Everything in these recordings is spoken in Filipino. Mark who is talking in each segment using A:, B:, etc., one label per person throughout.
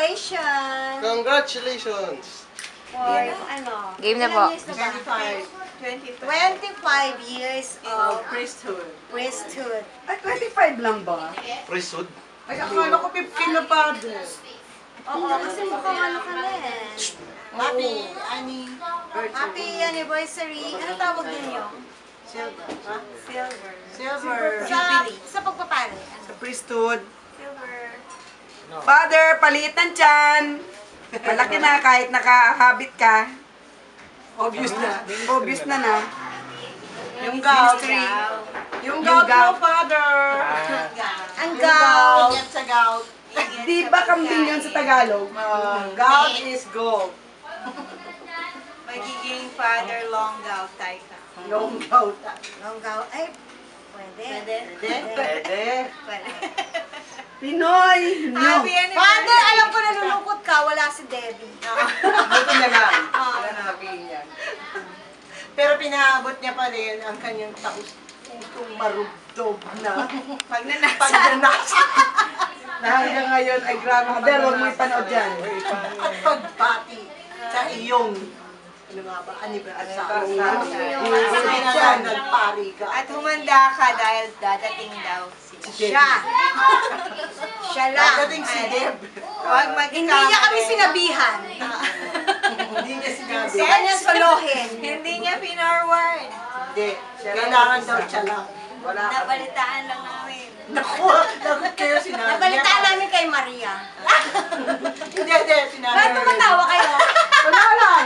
A: Congratulations!
B: Congratulations!
A: For ano?
C: Game na
A: ilang
C: po.
A: years na ba?
D: 25
A: 25 years
D: of
A: of
D: priesthood.
A: priesthood.
E: Ay, 25 lang ba?
B: Priesthood?
E: Ay, akala ko 15 na pa din.
A: Oo, kasi mukhang ano ka na eh.
D: Happy,
A: Happy anniversary. Ano tawag din yun?
D: Silver. Ha?
A: Silver.
D: Silver.
A: Sa pagpapalo.
E: Sa priesthood.
A: Silver.
E: Father, paliit ng tiyan. Malaki na kahit nakahabit ka. Obvious na. Obvious na na.
D: Yung gout. Yung gout mo, Father.
A: Ang gout.
D: Ingat sa gout.
E: Di ba kambing yun sa Tagalog?
D: Gout is gold.
F: Magiging father long gout tayo ka.
D: Yung gout.
A: Ang gout. Ay, pwede.
D: Pwede.
F: Pwede.
E: Pinoy! No.
F: Happy anniversary!
A: Father, alam ko nalulungkot ka. Wala si Debbie.
D: Buti na lang. Wala na sabihin niya. Pero pinaabot niya pa rin ang kanyang taus-pusong marubdob na
F: Pag nanasa.
D: pagnanasa
E: Na hanggang ngayon ay grabe. Father, huwag mo ipanood yan.
D: at pagbati sa iyong ano nga ba, anniversary. Sabi na lang, nagpari ka.
F: At humanda ka dahil dadating daw si
A: Siya. Siya lang.
D: Dadating si Deb.
F: Huwag
A: Hindi niya kami
F: magkamali.
A: sinabihan.
D: Hindi niya sinabi.
A: Gusto kanya solohin.
F: Hindi niya pinorward.
D: Hindi. Kailangan daw siya lang. Wala ka.
F: Nabalitaan lang namin.
D: Naku, lagot kayo sinabi.
A: Nabalitaan namin kay Maria.
D: Hindi, sinabi.
A: Bakit tumatawa kayo?
D: Wala lang.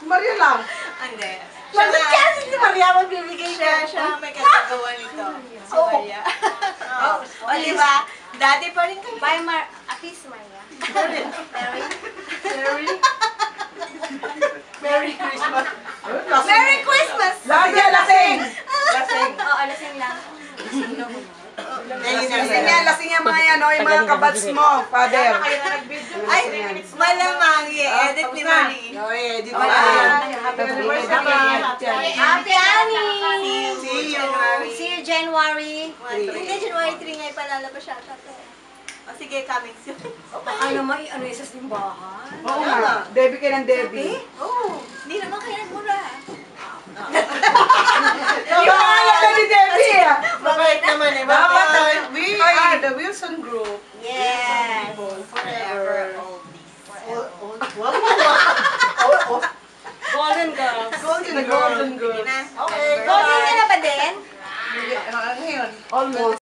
D: Maria lang.
F: Hindi.
D: Lagot kaya si Maria magbibigay na.
F: Siya may katagawa nito. Si Maria. O, di ba? Dati pa rin kayo.
A: Bye, Apis Maria. Mary.
D: Merry. Merry Christmas.
A: Merry Christmas!
D: Lagi lasing. Lasing.
A: Oo, lasing lang.
E: Lasing yan, lasing yan mga yan, yung mga kabats mo, Father.
F: Ay, malamang i-edit ni Marie.
D: Edit
E: Oh,
D: na.
E: Happy
D: anniversary.
A: Happy Annie!
D: See you.
A: See you January.
F: Hindi, January 3 nga ipalalabas siya. O sige, coming soon.
A: Ano mo, ano yung sa simbahan?
E: Oo nga, Debbie kayo ng Debbie.
F: Oo. Hindi naman kayo nagmura.
E: Yung pangalan ni Debbie ah.
D: Mabait naman eh.
E: Dapat,
D: We are the Wilson Group.
A: Yes.
F: Forever oldies.
A: Golden Girls.
D: Golden Girl.
E: Golden Girl.
D: Okay,
A: Golden ka na ba din?
D: Ngayon.
E: Almost.